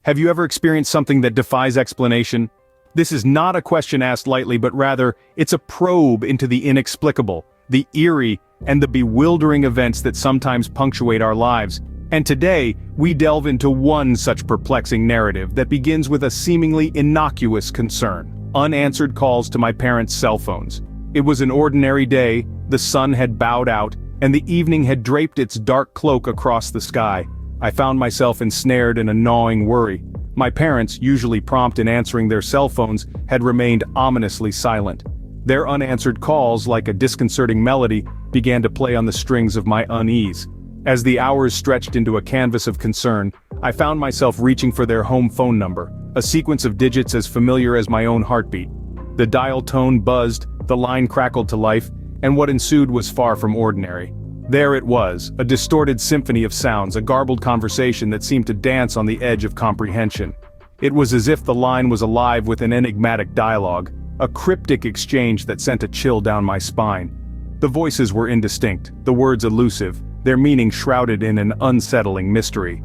Have you ever experienced something that defies explanation? This is not a question asked lightly, but rather, it's a probe into the inexplicable, the eerie, and the bewildering events that sometimes punctuate our lives. And today, we delve into one such perplexing narrative that begins with a seemingly innocuous concern: unanswered calls to my parents' cell phones. It was an ordinary day, the sun had bowed out, and the evening had draped its dark cloak across the sky. I found myself ensnared in a gnawing worry. My parents, usually prompt in answering their cell phones, had remained ominously silent. Their unanswered calls, like a disconcerting melody, began to play on the strings of my unease. As the hours stretched into a canvas of concern, I found myself reaching for their home phone number, a sequence of digits as familiar as my own heartbeat. The dial tone buzzed, the line crackled to life, and what ensued was far from ordinary. There it was, a distorted symphony of sounds, a garbled conversation that seemed to dance on the edge of comprehension. It was as if the line was alive with an enigmatic dialogue, a cryptic exchange that sent a chill down my spine. The voices were indistinct, the words elusive, their meaning shrouded in an unsettling mystery.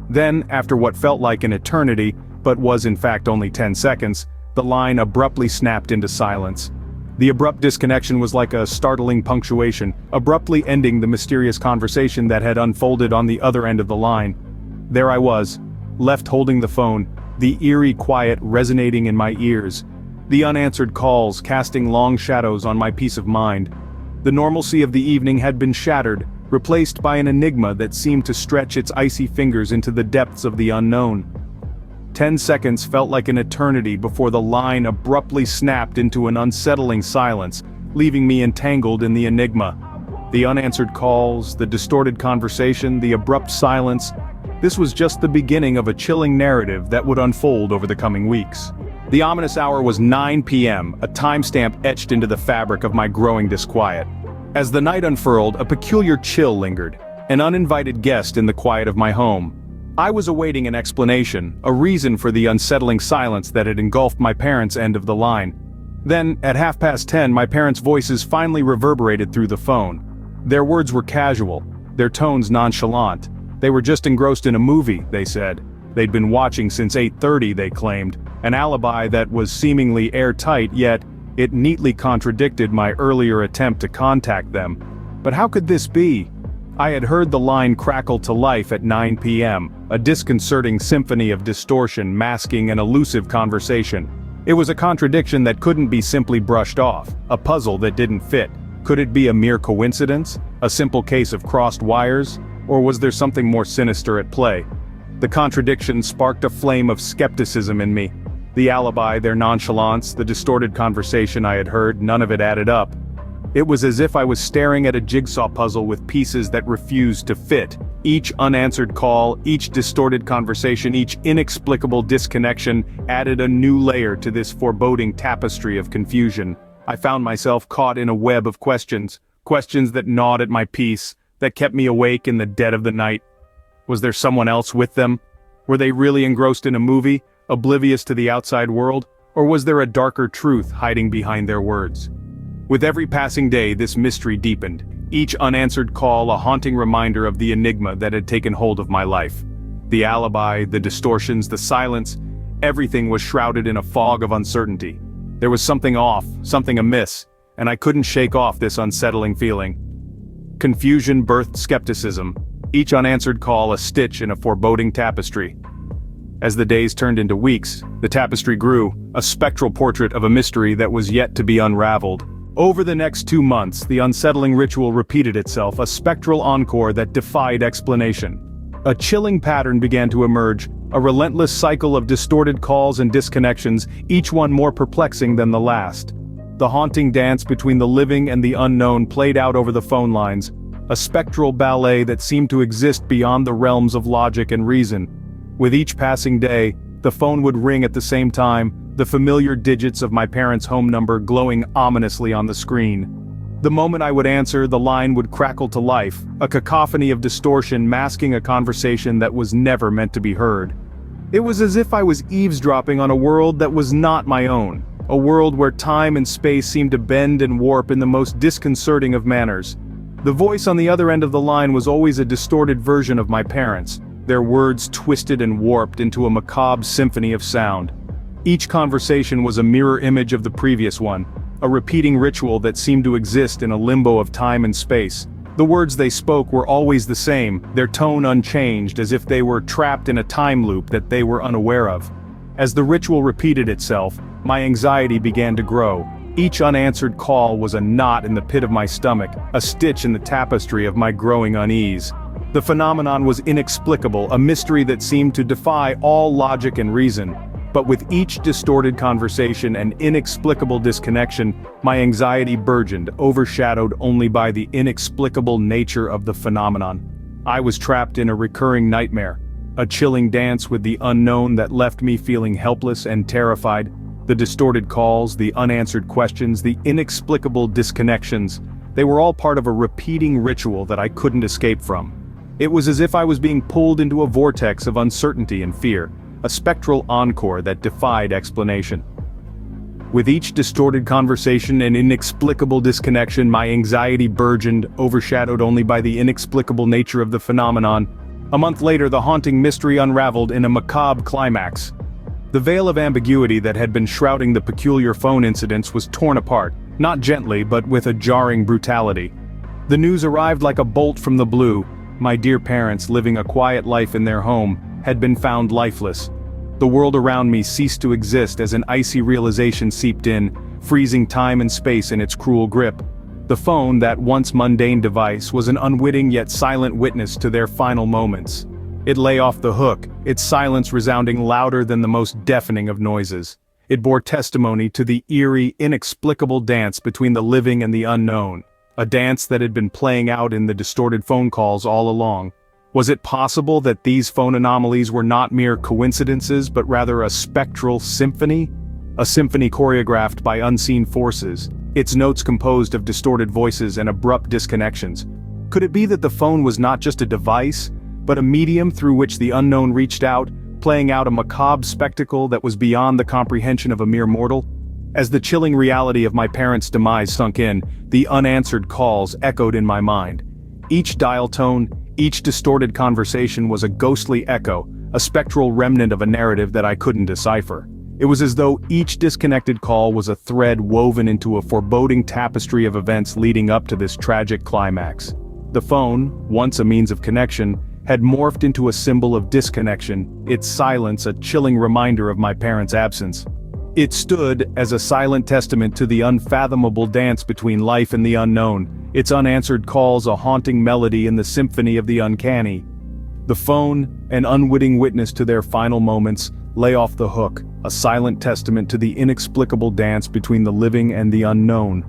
Then, after what felt like an eternity, but was in fact only 10 seconds, the line abruptly snapped into silence. The abrupt disconnection was like a startling punctuation, abruptly ending the mysterious conversation that had unfolded on the other end of the line. There I was, left holding the phone, the eerie quiet resonating in my ears, the unanswered calls casting long shadows on my peace of mind. The normalcy of the evening had been shattered, replaced by an enigma that seemed to stretch its icy fingers into the depths of the unknown. 10 seconds felt like an eternity before the line abruptly snapped into an unsettling silence, leaving me entangled in the enigma. The unanswered calls, the distorted conversation, the abrupt silence. This was just the beginning of a chilling narrative that would unfold over the coming weeks. The ominous hour was 9 p.m., a timestamp etched into the fabric of my growing disquiet. As the night unfurled, a peculiar chill lingered, an uninvited guest in the quiet of my home. I was awaiting an explanation, a reason for the unsettling silence that had engulfed my parents' end of the line. Then, at 10:30, my parents' voices finally reverberated through the phone. Their words were casual, their tones nonchalant. They were just engrossed in a movie, they said. They'd been watching since 8:30, they claimed, an alibi that was seemingly airtight, yet it neatly contradicted my earlier attempt to contact them. But how could this be? I had heard the line crackle to life at 9 p.m., a disconcerting symphony of distortion masking an elusive conversation. It was a contradiction that couldn't be simply brushed off, a puzzle that didn't fit. Could it be a mere coincidence? A simple case of crossed wires? Or was there something more sinister at play? The contradiction sparked a flame of skepticism in me. The alibi, their nonchalance, the distorted conversation I had heard, none of it added up. It was as if I was staring at a jigsaw puzzle with pieces that refused to fit. Each unanswered call, each distorted conversation, each inexplicable disconnection added a new layer to this foreboding tapestry of confusion. I found myself caught in a web of questions that gnawed at my peace, that kept me awake in the dead of the night. Was there someone else with them? Were they really engrossed in a movie, oblivious to the outside world? Or was there a darker truth hiding behind their words? With every passing day, this mystery deepened, each unanswered call a haunting reminder of the enigma that had taken hold of my life. The alibi, the distortions, the silence, everything was shrouded in a fog of uncertainty. There was something off, something amiss, and I couldn't shake off this unsettling feeling. Confusion birthed skepticism, each unanswered call a stitch in a foreboding tapestry. As the days turned into weeks, the tapestry grew, a spectral portrait of a mystery that was yet to be unraveled. Over the next 2 months, the unsettling ritual repeated itself, a spectral encore that defied explanation. A chilling pattern began to emerge, a relentless cycle of distorted calls and disconnections, each one more perplexing than the last. The haunting dance between the living and the unknown played out over the phone lines, a spectral ballet that seemed to exist beyond the realms of logic and reason. With each passing day, the phone would ring at the same time, the familiar digits of my parents' home number glowing ominously on the screen. The moment I would answer, the line would crackle to life, a cacophony of distortion masking a conversation that was never meant to be heard. It was as if I was eavesdropping on a world that was not my own, a world where time and space seemed to bend and warp in the most disconcerting of manners. The voice on the other end of the line was always a distorted version of my parents, their words twisted and warped into a macabre symphony of sound. Each conversation was a mirror image of the previous one, a repeating ritual that seemed to exist in a limbo of time and space. The words they spoke were always the same, their tone unchanged, as if they were trapped in a time loop that they were unaware of. As the ritual repeated itself, my anxiety began to grow. Each unanswered call was a knot in the pit of my stomach, a stitch in the tapestry of my growing unease. The phenomenon was inexplicable, a mystery that seemed to defy all logic and reason. But with each distorted conversation and inexplicable disconnection, my anxiety burgeoned, overshadowed only by the inexplicable nature of the phenomenon. I was trapped in a recurring nightmare, a chilling dance with the unknown that left me feeling helpless and terrified. The distorted calls, the unanswered questions, the inexplicable disconnections, they were all part of a repeating ritual that I couldn't escape from. It was as if I was being pulled into a vortex of uncertainty and fear, a spectral encore that defied explanation. With each distorted conversation and inexplicable disconnection, my anxiety burgeoned, overshadowed only by the inexplicable nature of the phenomenon. A month later, the haunting mystery unraveled in a macabre climax. The veil of ambiguity that had been shrouding the peculiar phone incidents was torn apart, not gently but with a jarring brutality. The news arrived like a bolt from the blue. My dear parents, living a quiet life in their home, had been found lifeless. The world around me ceased to exist as an icy realization seeped in, freezing time and space in its cruel grip. The phone, that once mundane device, was an unwitting yet silent witness to their final moments. It lay off the hook, its silence resounding louder than the most deafening of noises. It bore testimony to the eerie, inexplicable dance between the living and the unknown, a dance that had been playing out in the distorted phone calls all along. Was it possible that these phone anomalies were not mere coincidences but rather a spectral symphony? A symphony choreographed by unseen forces, its notes composed of distorted voices and abrupt disconnections. Could it be that the phone was not just a device, but a medium through which the unknown reached out, playing out a macabre spectacle that was beyond the comprehension of a mere mortal? As the chilling reality of my parents' demise sunk in, the unanswered calls echoed in my mind. Each dial tone, each distorted conversation was a ghostly echo, a spectral remnant of a narrative that I couldn't decipher. It was as though each disconnected call was a thread woven into a foreboding tapestry of events leading up to this tragic climax. The phone, once a means of connection, had morphed into a symbol of disconnection, its silence a chilling reminder of my parents' absence. It stood as a silent testament to the unfathomable dance between life and the unknown, its unanswered calls a haunting melody in the symphony of the uncanny. The phone, an unwitting witness to their final moments, lay off the hook, a silent testament to the inexplicable dance between the living and the unknown.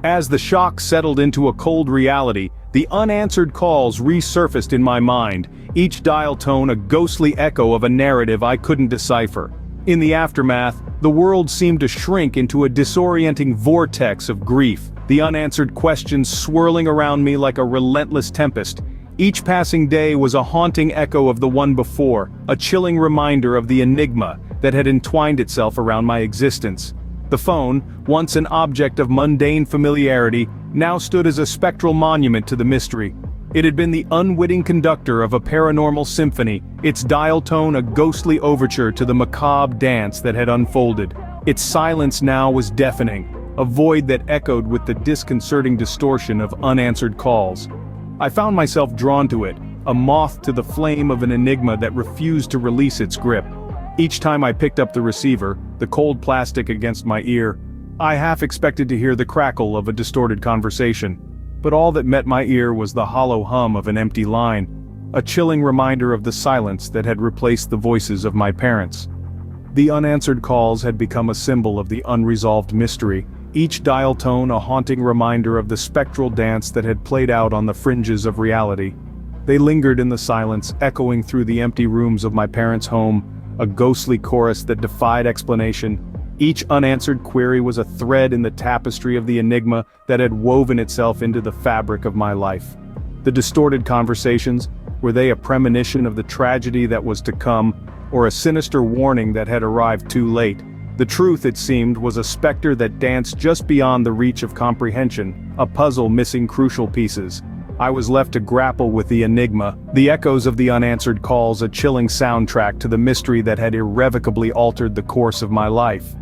As the shock settled into a cold reality, the unanswered calls resurfaced in my mind, each dial tone a ghostly echo of a narrative I couldn't decipher. In the aftermath, the world seemed to shrink into a disorienting vortex of grief, the unanswered questions swirling around me like a relentless tempest. Each passing day was a haunting echo of the one before, a chilling reminder of the enigma that had entwined itself around my existence. The phone, once an object of mundane familiarity, now stood as a spectral monument to the mystery. It had been the unwitting conductor of a paranormal symphony, its dial tone a ghostly overture to the macabre dance that had unfolded. Its silence now was deafening, a void that echoed with the disconcerting distortion of unanswered calls. I found myself drawn to it, a moth to the flame of an enigma that refused to release its grip. Each time I picked up the receiver, the cold plastic against my ear, I half expected to hear the crackle of a distorted conversation. But all that met my ear was the hollow hum of an empty line, a chilling reminder of the silence that had replaced the voices of my parents. The unanswered calls had become a symbol of the unresolved mystery, each dial tone a haunting reminder of the spectral dance that had played out on the fringes of reality. They lingered in the silence, echoing through the empty rooms of my parents' home, a ghostly chorus that defied explanation. Each unanswered query was a thread in the tapestry of the enigma that had woven itself into the fabric of my life. The distorted conversations, were they a premonition of the tragedy that was to come, or a sinister warning that had arrived too late? The truth, it seemed, was a specter that danced just beyond the reach of comprehension, a puzzle missing crucial pieces. I was left to grapple with the enigma, the echoes of the unanswered calls, a chilling soundtrack to the mystery that had irrevocably altered the course of my life.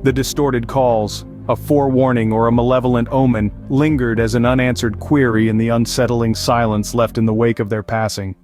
The distorted calls, a forewarning or a malevolent omen, lingered as an unanswered query in the unsettling silence left in the wake of their passing.